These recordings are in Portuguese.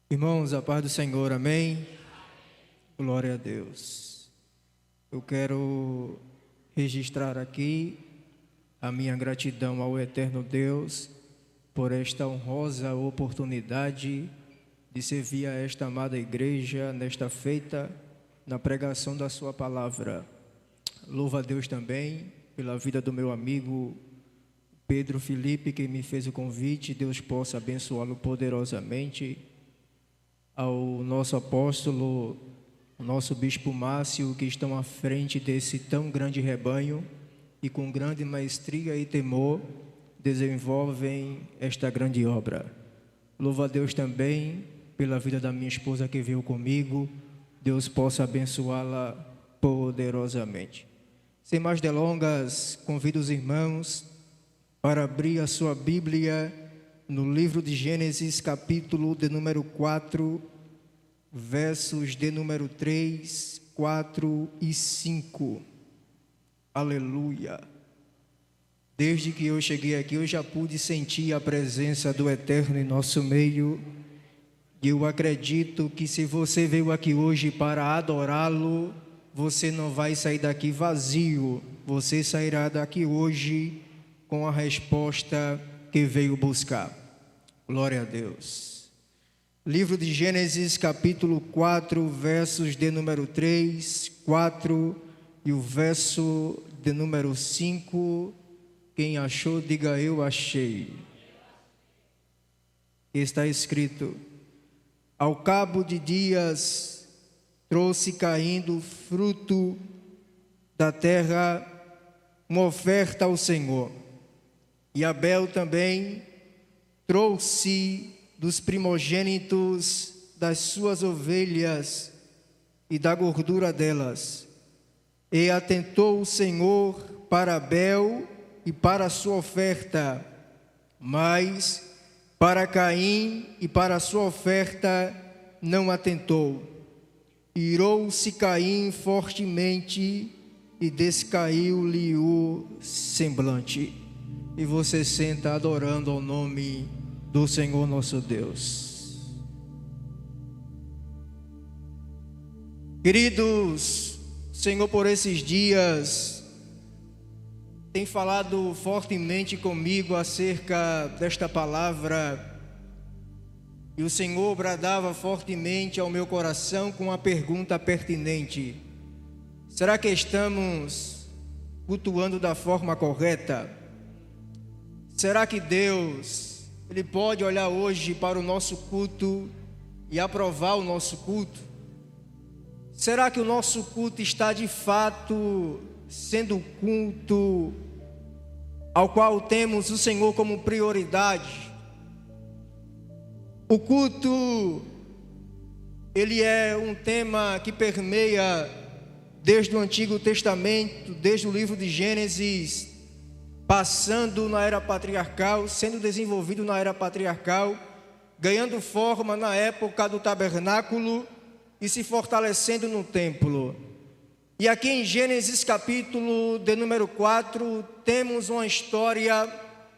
Irmãos, a paz do Senhor, amém? Glória a Deus. Eu quero registrar aqui a minha gratidão ao eterno Deus por esta honrosa oportunidade de servir a esta amada igreja nesta feita na pregação da sua palavra. Louvo a Deus também pela vida do meu amigo Pedro Felipe, que me fez o convite. Deus possa abençoá-lo poderosamente. Ao nosso apóstolo, o nosso bispo Márcio, que estão à frente desse tão grande rebanho e com grande maestria e temor desenvolvem esta grande obra. Louvo a Deus também pela vida da minha esposa que veio comigo. Deus possa abençoá-la poderosamente. Sem mais delongas, convido os irmãos para abrir a sua Bíblia no livro de Gênesis, capítulo de número 4, versos de número 3, 4 e 5. Aleluia! Desde que eu cheguei aqui, eu já pude sentir a presença do Eterno em nosso meio. E eu acredito que se você veio aqui hoje para adorá-lo, você não vai sair daqui vazio. Você sairá daqui hoje com a resposta que veio buscar. Glória a Deus. Livro de Gênesis, capítulo 4, versos de número 3, 4 e o verso de número 5. Quem achou, diga eu achei. Está escrito: ao cabo de dias, trouxe caindo fruto da terra uma oferta ao Senhor. E Abel também trouxe dos primogênitos das suas ovelhas e da gordura delas. E atentou o Senhor para Abel e para a sua oferta, mas para Caim e para a sua oferta não atentou. Irou-se Caim fortemente e descaiu-lhe o semblante. E você senta adorando ao nome do Senhor nosso Deus. Queridos, Senhor, por esses dias tem falado fortemente comigo acerca desta palavra, e o Senhor bradava fortemente ao meu coração com uma pergunta pertinente: será que estamos cultuando da forma correta? Será que Deus, Ele pode olhar hoje para o nosso culto e aprovar o nosso culto? Será que o nosso culto está de fato sendo o culto ao qual temos o Senhor como prioridade? O culto, ele é um tema que permeia desde o Antigo Testamento, desde o livro de Gênesis, passando na era patriarcal, sendo desenvolvido na era patriarcal, ganhando forma na época do tabernáculo e se fortalecendo no templo. E aqui em Gênesis capítulo de número 4, temos uma história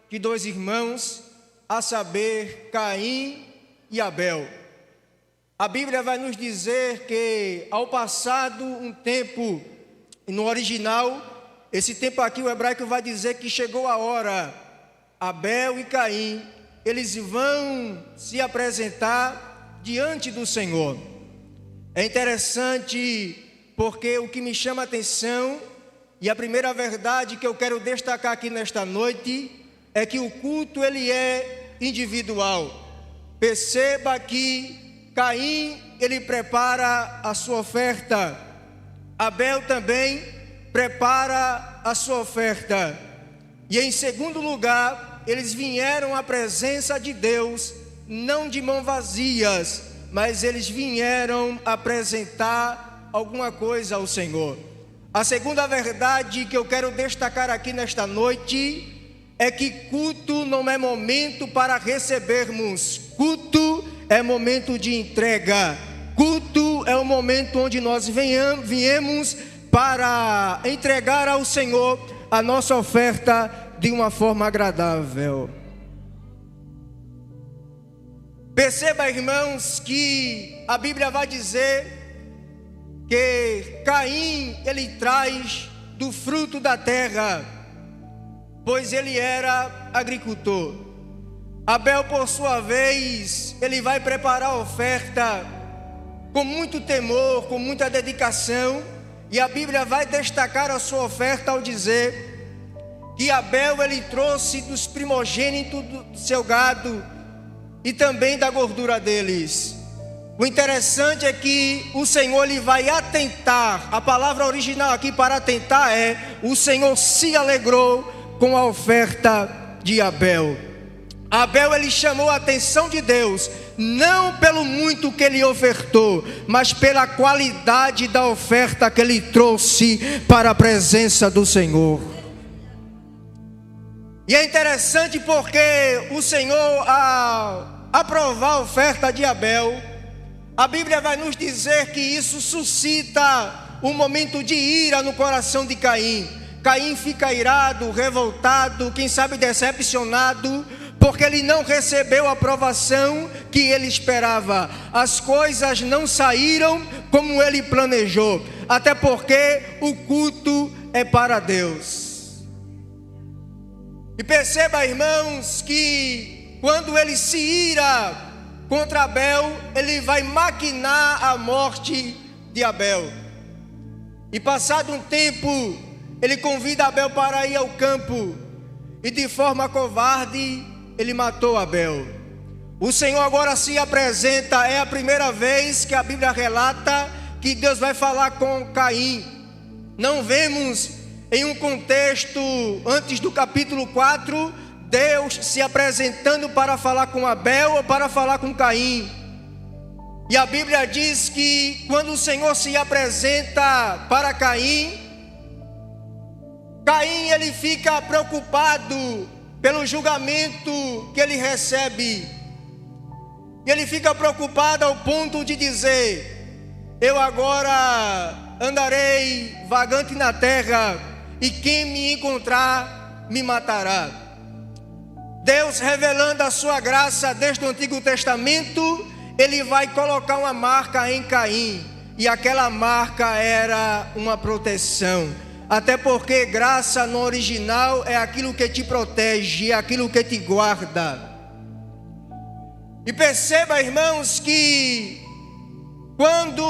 de dois irmãos, a saber, Caim e Abel. A Bíblia vai nos dizer que ao passado um tempo, no original, esse tempo aqui o hebraico vai dizer que chegou a hora, Abel e Caim, eles vão se apresentar diante do Senhor. É interessante porque o que me chama a atenção, e a primeira verdade que eu quero destacar aqui nesta noite, é que o culto ele é individual. Perceba que Caim, ele prepara a sua oferta, Abel também prepara a sua oferta. E em segundo lugar, eles vieram à presença de Deus, não de mãos vazias, mas eles vieram apresentar alguma coisa ao Senhor. A segunda verdade que eu quero destacar aqui nesta noite é que culto não é momento para recebermos, culto é momento de entrega, culto é o momento onde nós viemos para entregar ao Senhor a nossa oferta de uma forma agradável. Perceba, irmãos, que a Bíblia vai dizer que Caim, ele traz do fruto da terra, pois ele era agricultor. Abel, por sua vez, ele vai preparar a oferta com muito temor, com muita dedicação, e a Bíblia vai destacar a sua oferta ao dizer que Abel, ele trouxe dos primogênitos do seu gado e também da gordura deles. O interessante é que o Senhor, ele vai atentar, a palavra original aqui para atentar é: o Senhor se alegrou com a oferta de Abel. Abel, ele chamou a atenção de Deus, não pelo muito que ele ofertou, mas pela qualidade da oferta que ele trouxe para a presença do Senhor. E é interessante porque o Senhor, ao aprovar a oferta de Abel, a Bíblia vai nos dizer que isso suscita um momento de ira no coração de Caim. Caim fica irado, revoltado, quem sabe decepcionado, porque ele não recebeu a aprovação que ele esperava. As coisas não saíram como ele planejou, até porque o culto é para Deus. E perceba, irmãos, que quando ele se ira contra Abel, ele vai maquinar a morte de Abel. E passado um tempo, ele convida Abel para ir ao campo, e de forma covarde, ele matou Abel. O Senhor agora se apresenta, é a primeira vez que a Bíblia relata que Deus vai falar com Caim. Não vemos em um contexto antes do capítulo 4, Deus se apresentando para falar com Abel ou para falar com Caim. E a Bíblia diz que quando o Senhor se apresenta para Caim, Caim, ele fica preocupado pelo julgamento que ele recebe. E ele fica preocupado ao ponto de dizer: eu agora andarei vagante na terra, e quem me encontrar me matará. Deus, revelando a sua graça desde o Antigo Testamento, ele vai colocar uma marca em Caim, e aquela marca era uma proteção. Até porque graça no original é aquilo que te protege, é aquilo que te guarda. E perceba, irmãos, que quando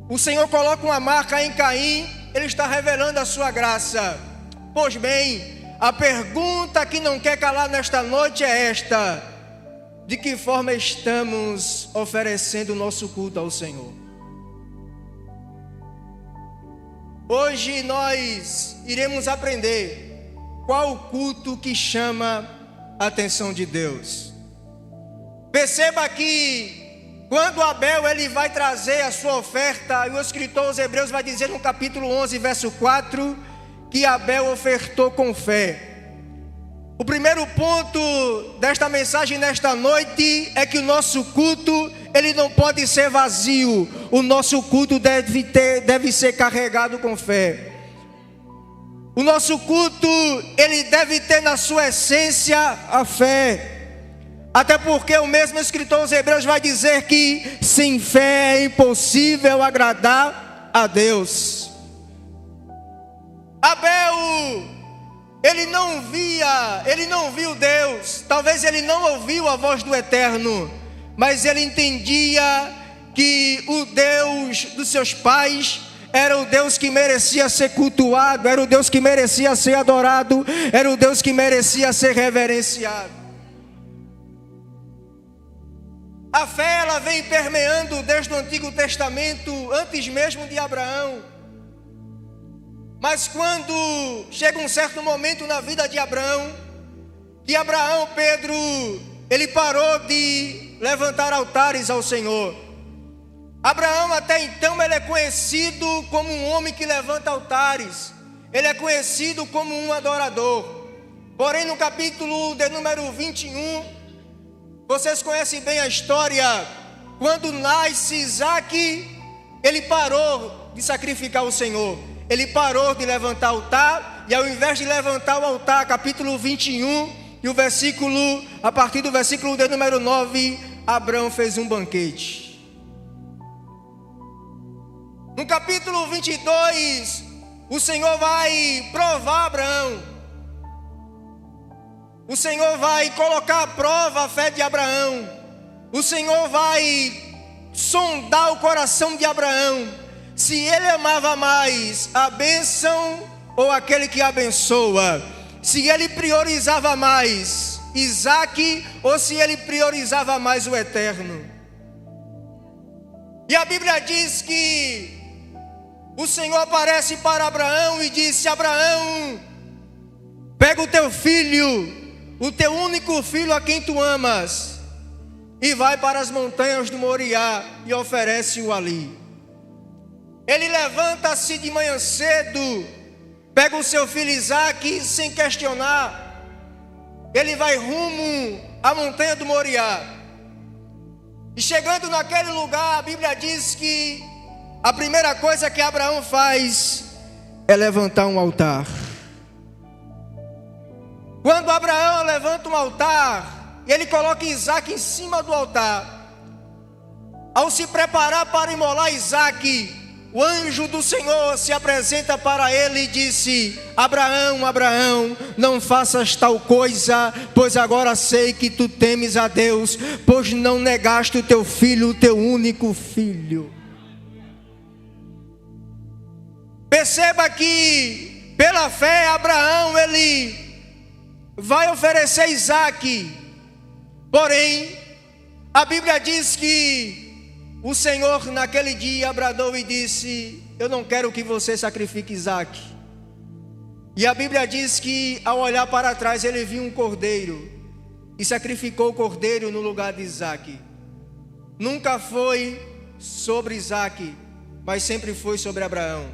o Senhor coloca uma marca em Caim, ele está revelando a sua graça. Pois bem, a pergunta que não quer calar nesta noite é esta: de que forma estamos oferecendo o nosso culto ao Senhor? Hoje nós iremos aprender qual o culto que chama a atenção de Deus. Perceba que quando Abel, ele vai trazer a sua oferta, e o escritor aos Hebreus vai dizer no capítulo 11, verso 4, que Abel ofertou com fé. O primeiro ponto desta mensagem nesta noite é que o nosso culto, ele não pode ser vazio. O nosso culto deve ser carregado com fé. O nosso culto, ele deve ter na sua essência a fé. Até porque o mesmo escritor aos Hebreus vai dizer que sem fé é impossível agradar a Deus. Abel, ele não viu Deus, talvez ele não ouviu a voz do Eterno, mas ele entendia que o Deus dos seus pais era o Deus que merecia ser cultuado, era o Deus que merecia ser adorado, era o Deus que merecia ser reverenciado. A fé, ela vem permeando desde o Antigo Testamento, antes mesmo de Abraão. Mas quando chega um certo momento na vida de Abraão, que Abraão, Pedro, ele parou de levantar altares ao Senhor. Abraão até então ele é conhecido como um homem que levanta altares. Ele é conhecido como um adorador. Porém no capítulo de número 21, vocês conhecem bem a história. Quando nasce Isaac, ele parou de sacrificar o Senhor. Ele parou de levantar altar, e ao invés de levantar o altar, capítulo 21, e a partir do versículo de número 9, Abraão fez um banquete. No capítulo 22, o Senhor vai provar Abraão. O Senhor vai colocar à prova a fé de Abraão. O Senhor vai sondar o coração de Abraão, se ele amava mais a bênção ou aquele que abençoa, se ele priorizava mais Isaque ou se ele priorizava mais o eterno. E a Bíblia diz que o Senhor aparece para Abraão e disse: Abraão, pega o teu filho, o teu único filho a quem tu amas, e vai para as montanhas do Moriá e oferece-o ali. Ele levanta-se de manhã cedo, pega o seu filho Isaque sem questionar. Ele vai rumo à montanha do Moriá. E chegando naquele lugar, a Bíblia diz que a primeira coisa que Abraão faz é levantar um altar. Quando Abraão levanta um altar, ele coloca Isaque em cima do altar. Ao se preparar para imolar Isaque, o anjo do Senhor se apresenta para ele e disse: Abraão, Abraão, não faças tal coisa, pois agora sei que tu temes a Deus, pois não negaste o teu filho, o teu único filho. Perceba que pela fé Abraão ele vai oferecer Isaque. Porém, a Bíblia diz que o Senhor naquele dia bradou e disse: eu não quero que você sacrifique Isaque. E a Bíblia diz que ao olhar para trás ele viu um cordeiro e sacrificou o cordeiro no lugar de Isaque. Nunca foi sobre Isaque, mas sempre foi sobre Abraão.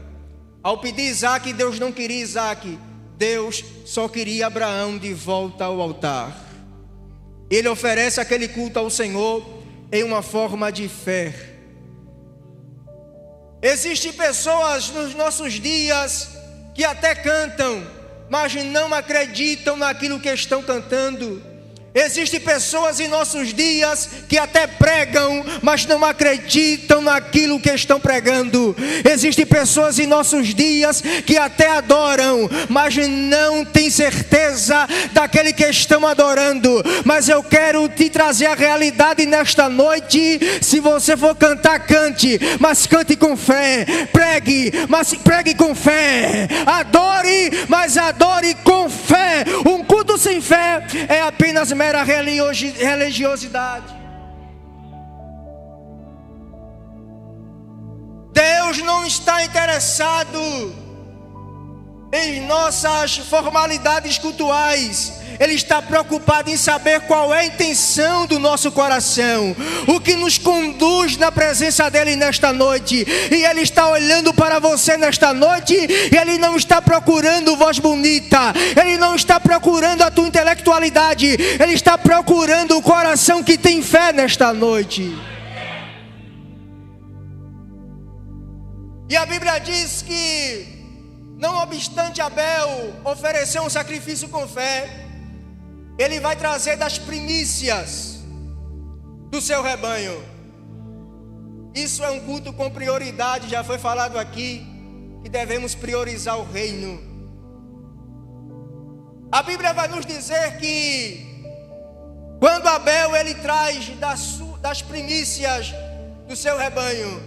Ao pedir Isaque, Deus não queria Isaque, Deus só queria Abraão de volta ao altar. Ele oferece aquele culto ao Senhor em uma forma de fé. Existem pessoas nos nossos dias que até cantam, mas não acreditam naquilo que estão cantando. Existem pessoas em nossos dias que até pregam, mas não acreditam naquilo que estão pregando. Existem pessoas em nossos dias que até adoram, mas não têm certeza daquele que estão adorando. Mas eu quero te trazer a realidade nesta noite. Se você for cantar, cante, mas cante com fé. Pregue, mas pregue com fé. Adore, mas adore com fé. Um culto sem fé é apenas mera religiosidade. Deus não está interessado em nossas formalidades cultuais. Ele está preocupado em saber qual é a intenção do nosso coração, o que nos conduz na presença dele nesta noite. E ele está olhando para você nesta noite, e ele não está procurando voz bonita, ele não está procurando a tua intelectualidade, ele está procurando o coração que tem fé nesta noite. E a Bíblia diz que, não obstante Abel oferecer um sacrifício com fé, ele vai trazer das primícias do seu rebanho. Isso é um culto com prioridade. Já foi falado aqui que devemos priorizar o reino. A Bíblia vai nos dizer que quando Abel ele traz das primícias do seu rebanho,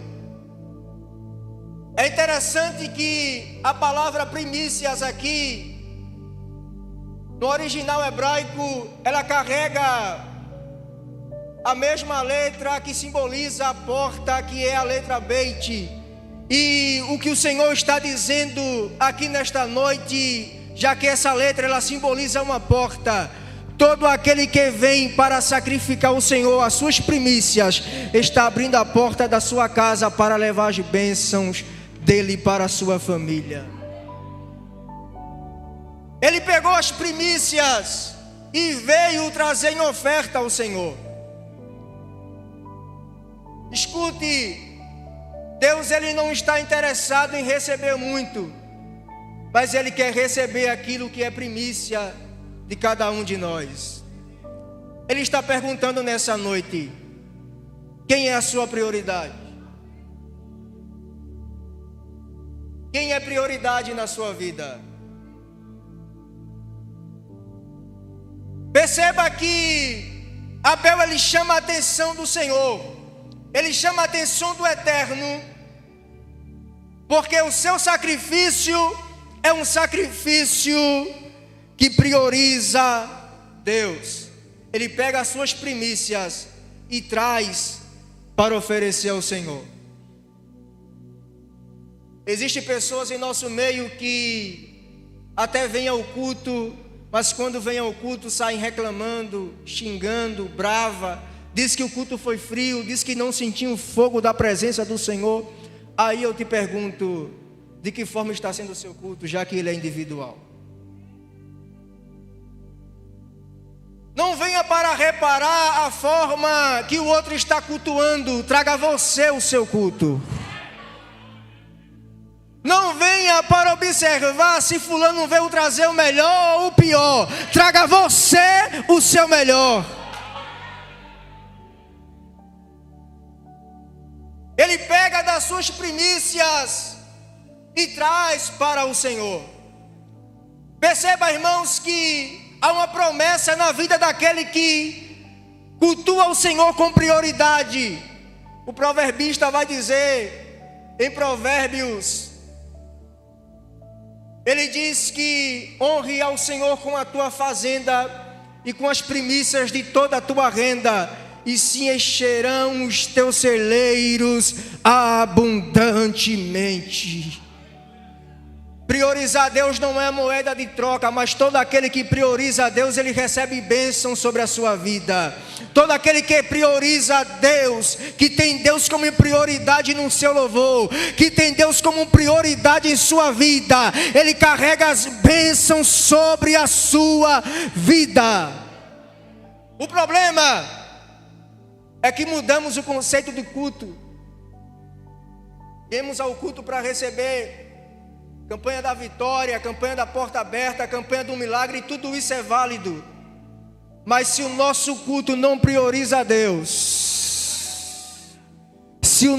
é interessante que a palavra primícias aqui, no original hebraico, ela carrega a mesma letra que simboliza a porta, que é a letra Beit. E o que o Senhor está dizendo aqui nesta noite, já que essa letra ela simboliza uma porta, todo aquele que vem para sacrificar ao Senhor as suas primícias, está abrindo a porta da sua casa para levar as bênçãos dele para a sua família. Ele pegou as primícias e veio trazer em oferta ao Senhor. Escute, Deus ele não está interessado em receber muito, mas ele quer receber aquilo que é primícia de cada um de nós. Ele está perguntando nessa noite: quem é a sua prioridade? Quem é prioridade na sua vida? Perceba que Abel, ele chama a atenção do Senhor, ele chama a atenção do Eterno, porque o seu sacrifício é um sacrifício que prioriza Deus. Ele pega as suas primícias e traz para oferecer ao Senhor. Existem pessoas em nosso meio que até vêm ao culto, mas quando vêm ao culto saem reclamando, xingando, brava, diz que o culto foi frio, diz que não sentiam o fogo da presença do Senhor. Aí eu te pergunto, de que forma está sendo o seu culto, já que ele é individual? Não venha para reparar a forma que o outro está cultuando, traga você o seu culto. Não venha para observar se fulano veio trazer o melhor ou o pior. Traga você o seu melhor. Ele pega das suas primícias e traz para o Senhor. Perceba, irmãos, que há uma promessa na vida daquele que cultua o Senhor com prioridade. O proverbista vai dizer em Provérbios, ele diz que honre ao Senhor com a tua fazenda e com as primícias de toda a tua renda, e se encherão os teus celeiros abundantemente. Priorizar a Deus não é moeda de troca, mas todo aquele que prioriza a Deus, ele recebe bênção sobre a sua vida. Todo aquele que prioriza a Deus, que tem Deus como prioridade no seu louvor, que tem Deus como prioridade em sua vida, ele carrega as bênçãos sobre a sua vida. O problema é que mudamos o conceito de culto. Viemos ao culto para receber campanha da vitória, campanha da porta aberta, campanha do milagre, e tudo isso é válido. Mas se o nosso culto não prioriza a Deus, se o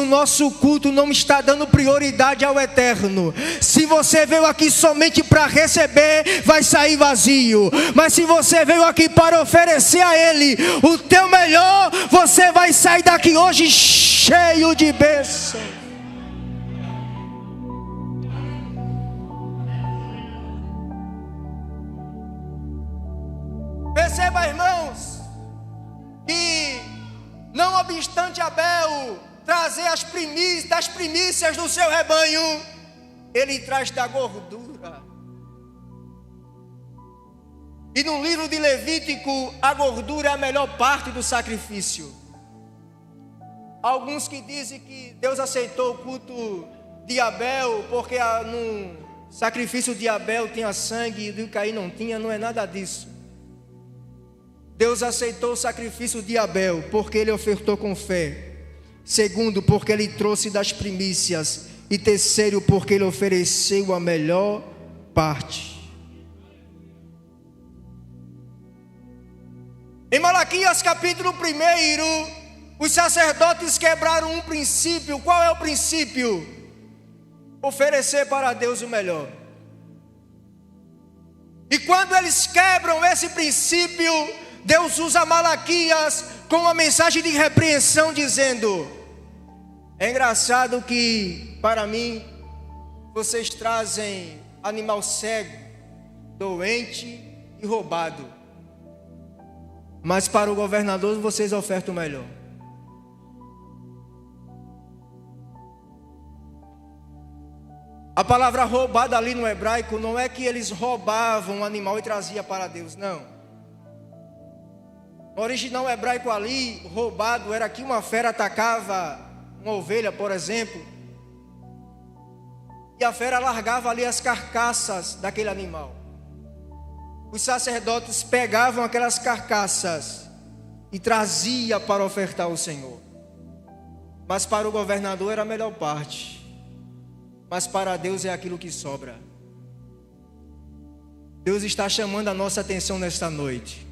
nosso culto não está dando prioridade ao Eterno, se você veio aqui somente para receber, vai sair vazio. Mas se você veio aqui para oferecer a Ele o teu melhor, você vai sair daqui hoje cheio de bênção. Perceba, irmãos, que não obstante Abel trazer as primícias do seu rebanho, ele traz da gordura. E no livro de Levítico, a gordura é a melhor parte do sacrifício. Alguns que dizem que Deus aceitou o culto de Abel porque no sacrifício de Abel tinha sangue e do Caim não tinha, não é nada disso. Deus aceitou o sacrifício de Abel porque ele ofertou com fé. Segundo, porque ele trouxe das primícias. E terceiro, porque ele ofereceu a melhor parte. Em Malaquias capítulo 1, os sacerdotes quebraram um princípio. Qual é o princípio? Oferecer para Deus o melhor. E quando eles quebram esse princípio, Deus usa Malaquias com uma mensagem de repreensão, dizendo: é engraçado que para mim vocês trazem animal cego, doente e roubado, mas para o governador vocês ofertam o melhor. A palavra roubada ali no hebraico não é que eles roubavam um animal e traziam para Deus, não. No original hebraico ali, roubado era que uma fera atacava uma ovelha, por exemplo, e a fera largava ali as carcaças daquele animal. Os sacerdotes pegavam aquelas carcaças e traziam para ofertar ao Senhor. Mas para o governador era a melhor parte, mas para Deus é aquilo que sobra. Deus está chamando a nossa atenção nesta noite.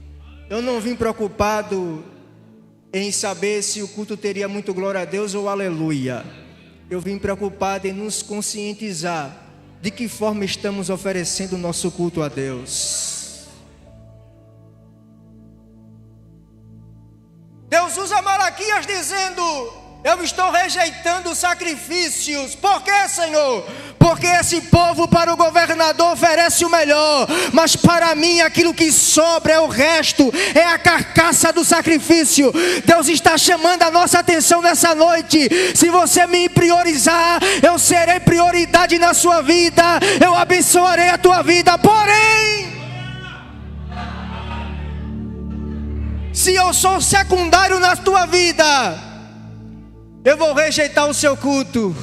Eu não vim preocupado em saber se o culto teria muito glória a Deus ou aleluia. Eu vim preocupado em nos conscientizar de que forma estamos oferecendo o nosso culto a Deus. Deus usa Malaquias dizendo: eu estou rejeitando sacrifícios. Por quê, Senhor? Porque esse povo para o governador oferece o melhor, mas para mim aquilo que sobra é o resto, é a carcaça do sacrifício. Deus está chamando a nossa atenção nessa noite. Se você me priorizar, eu serei prioridade na sua vida, eu abençoarei a tua vida. Porém, se eu sou secundário na tua vida, eu vou rejeitar o seu culto,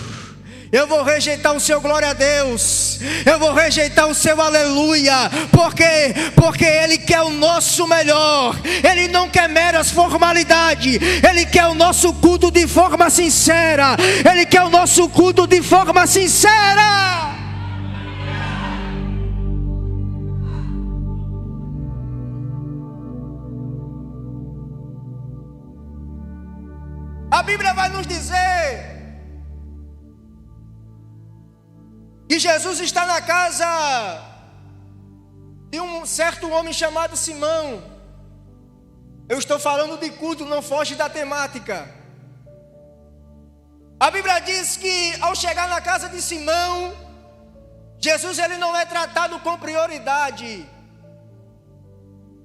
eu vou rejeitar o seu glória a Deus, eu vou rejeitar o seu aleluia. Por quê? Porque Ele quer o nosso melhor. Ele não quer meras formalidades, Ele quer o nosso culto de forma sincera. Ele quer o nosso culto de forma sincera. A Bíblia vai nos dizer que Jesus está na casa de um certo homem chamado Simão. Eu estou falando de culto, não foge da temática. A Bíblia diz que ao chegar na casa de Simão, Jesus ele não é tratado com prioridade.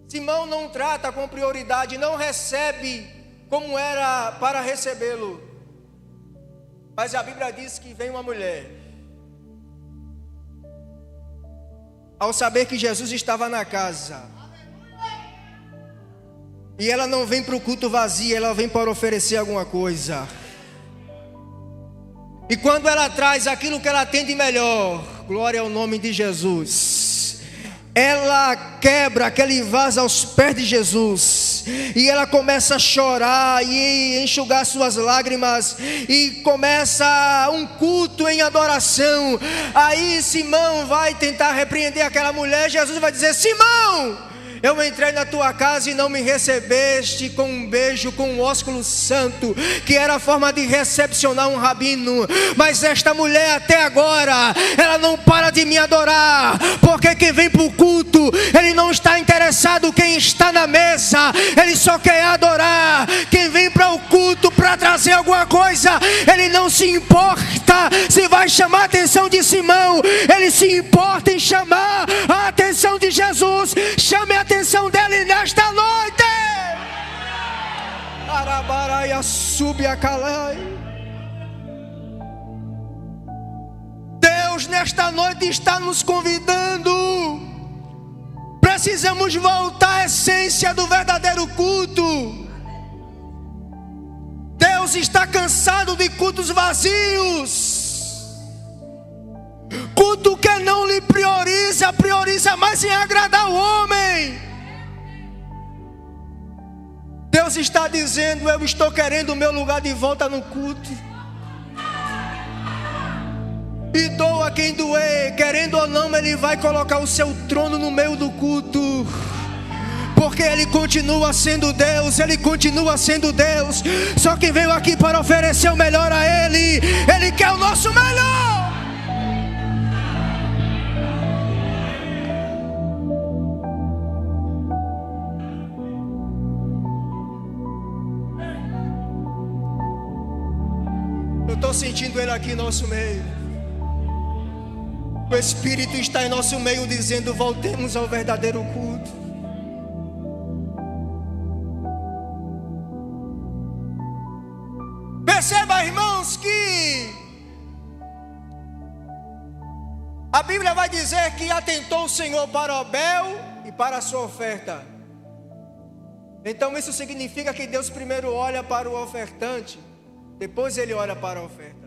Simão não trata com prioridade, não recebe como era para recebê-lo. Mas a Bíblia diz que vem uma mulher. Ao saber que Jesus estava na casa, e ela não vem para o culto vazio, ela vem para oferecer alguma coisa. E quando ela traz aquilo que ela tem de melhor, glória ao nome de Jesus, ela quebra aquele vaso aos pés de Jesus, e ela começa a chorar e enxugar suas lágrimas, e começa um culto em adoração. Aí Simão vai tentar repreender aquela mulher. Jesus vai dizer: Simão, eu entrei na tua casa e não me recebeste com um beijo, com um ósculo santo, que era a forma de recepcionar um rabino. Mas esta mulher até agora, ela não para de me adorar. Porque quem vem para o culto, ele não está interessado quem está na mesa, ele só quer adorar. Quem vem para o culto para trazer alguma coisa, ele não se importa se vai chamar a atenção de Simão, ele se importa em chamar a atenção de Jesus. Chame a atenção dele nesta noite. Arabaraia subiacalai. Deus nesta noite está nos convidando. Precisamos voltar à essência do verdadeiro culto. Deus está cansado de cultos vazios. Culto que não lhe prioriza mais em agradar o homem. Deus está dizendo: eu estou querendo o meu lugar de volta no culto. E doa quem doer, querendo ou não, Ele vai colocar o seu trono no meio do culto. Porque Ele continua sendo Deus, Ele continua sendo Deus. Só que veio aqui para oferecer o melhor a Ele. Ele quer o nosso melhor. Eu estou sentindo Ele aqui em nosso meio. O Espírito está em nosso meio dizendo: voltemos ao verdadeiro culto. Perceba, irmãos, que a Bíblia vai dizer que atentou o Senhor para Abel e para a sua oferta. Então isso significa que Deus primeiro olha para o ofertante, depois Ele olha para a oferta.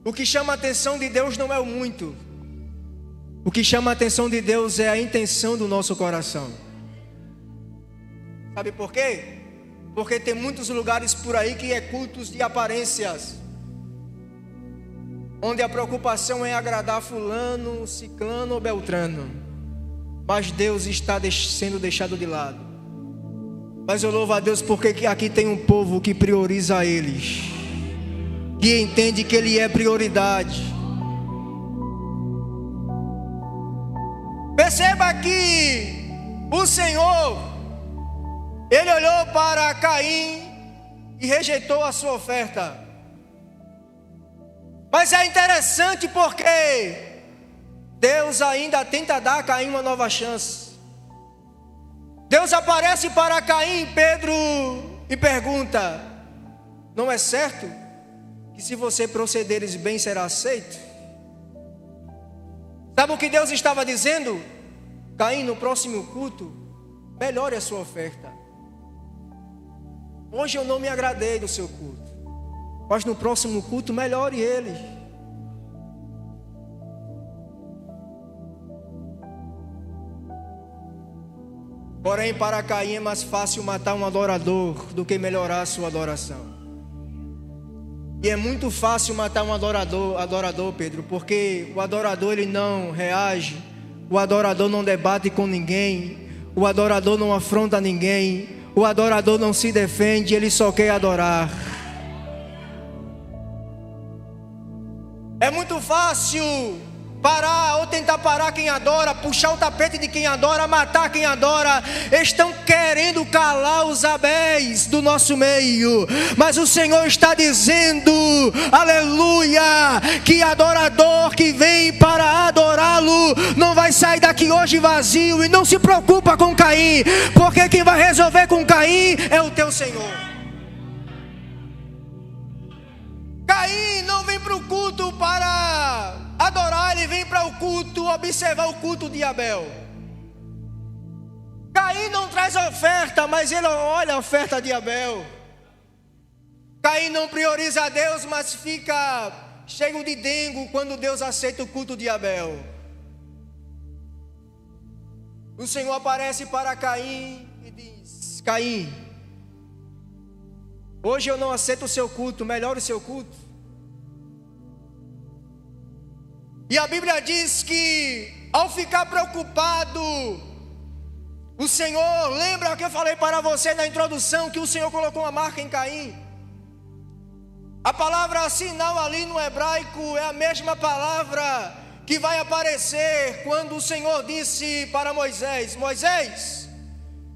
O que chama a atenção de Deus não é o muito. O que chama a atenção de Deus é a intenção do nosso coração. Sabe por quê? Porque tem muitos lugares por aí que é cultos de aparências. onde a preocupação é agradar fulano, ciclano ou beltrano, mas Deus está sendo deixado de lado. Mas eu louvo a Deus porque aqui tem um povo que prioriza eles, que entende que Ele é prioridade. Perceba que o Senhor, Ele olhou para Caim e rejeitou a sua oferta. Mas é interessante porque Deus ainda tenta dar a Caim uma nova chance. Deus aparece para Caim, Pedro, e pergunta: não é certo que se você procederes bem será aceito? Sabe o que Deus estava dizendo? Caim, no próximo culto, melhore a sua oferta. Hoje eu não me agradei do seu culto, mas no próximo culto melhore ele. Porém, para Caim é mais fácil matar um adorador do que melhorar a sua adoração. E é muito fácil matar um adorador, Pedro, porque o adorador ele não reage, o adorador não debate com ninguém, o adorador não afronta ninguém, o adorador não se defende, ele só quer adorar. É muito fácil parar ou tentar parar quem adora, puxar o tapete de quem adora, matar quem adora. Estão querendo calar os Abéis do nosso meio, mas o Senhor está dizendo, aleluia, que adorador que vem para adorá-lo não vai sair daqui hoje vazio. E não se preocupa com Caim, porque quem vai resolver com Caim é o teu Senhor. Caim não vem para o culto para adorar, ele vem para o culto observar o culto de Abel. Caim não traz oferta, mas ele olha a oferta de Abel. Caim não prioriza a Deus, mas fica cheio de dengo quando Deus aceita o culto de Abel. O Senhor aparece para Caim e diz: Caim, hoje eu não aceito o seu culto, melhore o seu culto. E a Bíblia diz que ao ficar preocupado, o Senhor, lembra que eu falei para você na introdução, que o Senhor colocou uma marca em Caim? A palavra sinal ali no hebraico é a mesma palavra que vai aparecer quando o Senhor disse para Moisés: Moisés,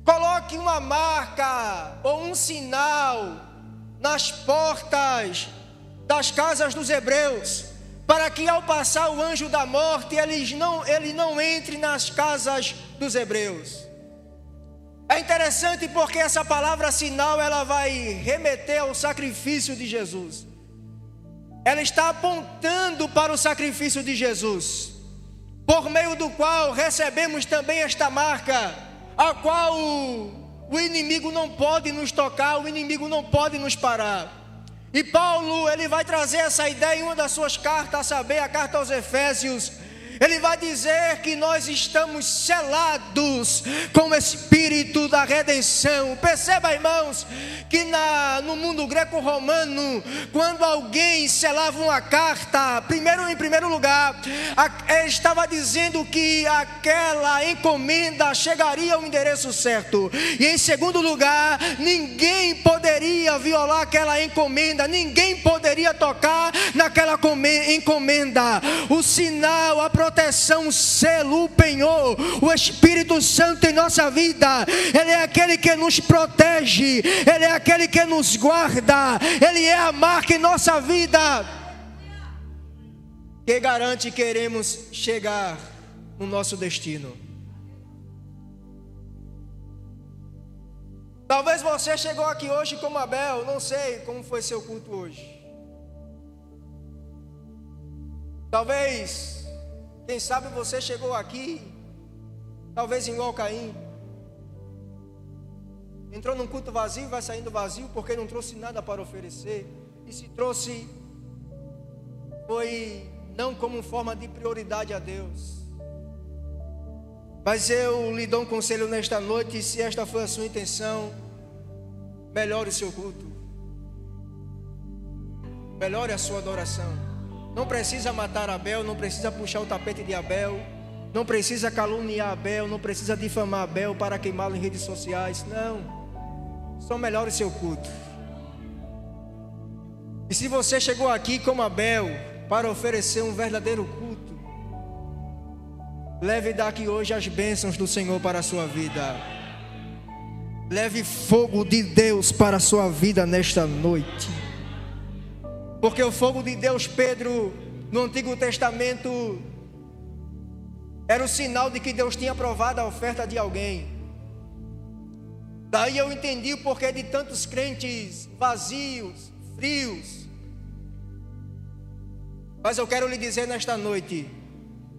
coloque uma marca ou um sinal nas portas das casas dos hebreus, para que ao passar o anjo da morte, ele não entre nas casas dos hebreus. É interessante porque essa palavra sinal, ela vai remeter ao sacrifício de Jesus. Ela está apontando para o sacrifício de Jesus, por meio do qual recebemos também esta marca, a qual o inimigo não pode nos tocar, o inimigo não pode nos parar. E Paulo, ele vai trazer essa ideia em uma das suas cartas, a saber, a carta aos Efésios. Ele vai dizer que nós estamos selados com o Espírito da redenção. Perceba, irmãos, que no mundo greco-romano, quando alguém selava uma carta, em primeiro lugar, estava dizendo que aquela encomenda chegaria ao endereço certo. E em segundo lugar, ninguém poderia violar aquela encomenda, ninguém poderia tocar naquela encomenda. O sinal, a proteção, o selo, o penhor, o Espírito Santo em nossa vida, Ele é aquele que nos protege, Ele é aquele que nos guarda, Ele é a marca em nossa vida, que garante que iremos chegar no nosso destino. Talvez você chegou aqui hoje como Abel, não sei como foi seu culto hoje. Talvez, quem sabe você chegou aqui, talvez igual Caim. Entrou num culto vazio e vai saindo vazio porque não trouxe nada para oferecer. E se trouxe, foi não como forma de prioridade a Deus. Mas eu lhe dou um conselho nesta noite, se esta foi a sua intenção, melhore o seu culto. Melhore a sua adoração. Não precisa matar Abel, não precisa puxar o tapete de Abel, não precisa caluniar Abel, não precisa difamar Abel para queimá-lo em redes sociais. Não, só melhore seu culto. E se você chegou aqui como Abel para oferecer um verdadeiro culto, leve daqui hoje as bênçãos do Senhor para a sua vida. Leve fogo de Deus para a sua vida nesta noite. Porque o fogo de Deus, Pedro, no Antigo Testamento, era o sinal de que Deus tinha aprovado a oferta de alguém. Daí eu entendi o porquê de tantos crentes vazios, frios. Mas eu quero lhe dizer nesta noite,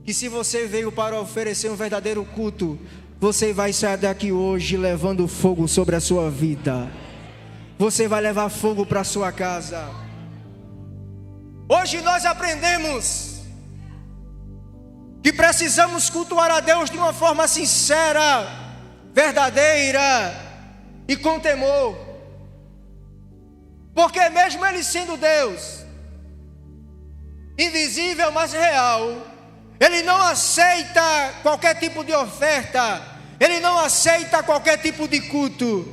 que se você veio para oferecer um verdadeiro culto, você vai sair daqui hoje levando fogo sobre a sua vida. Você vai levar fogo para a sua casa. Hoje nós aprendemos que precisamos cultuar a Deus de uma forma sincera, verdadeira e com temor. Porque mesmo Ele sendo Deus, invisível mas real, Ele não aceita qualquer tipo de oferta, Ele não aceita qualquer tipo de culto,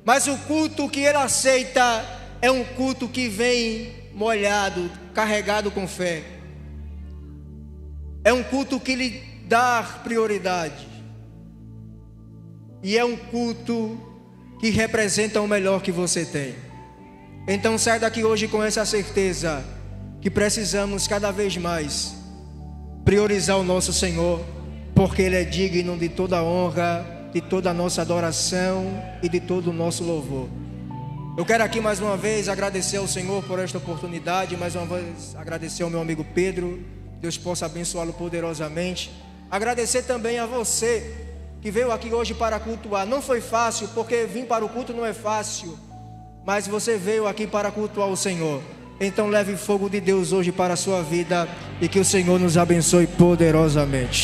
mas o culto que Ele aceita é um culto que vem molhado, carregado com fé. É um culto que lhe dá prioridade, e é um culto que representa o melhor que você tem. Então sai daqui hoje com essa certeza que precisamos cada vez mais priorizar o nosso Senhor, porque Ele é digno de toda a honra, de toda a nossa adoração e de todo o nosso louvor. Eu quero aqui mais uma vez agradecer ao Senhor por esta oportunidade, mais uma vez agradecer ao meu amigo Pedro, Deus possa abençoá-lo poderosamente. Agradecer também a você que veio aqui hoje para cultuar. Não foi fácil, porque vir para o culto não é fácil, mas você veio aqui para cultuar o Senhor. Então leve fogo de Deus hoje para a sua vida, e que o Senhor nos abençoe poderosamente.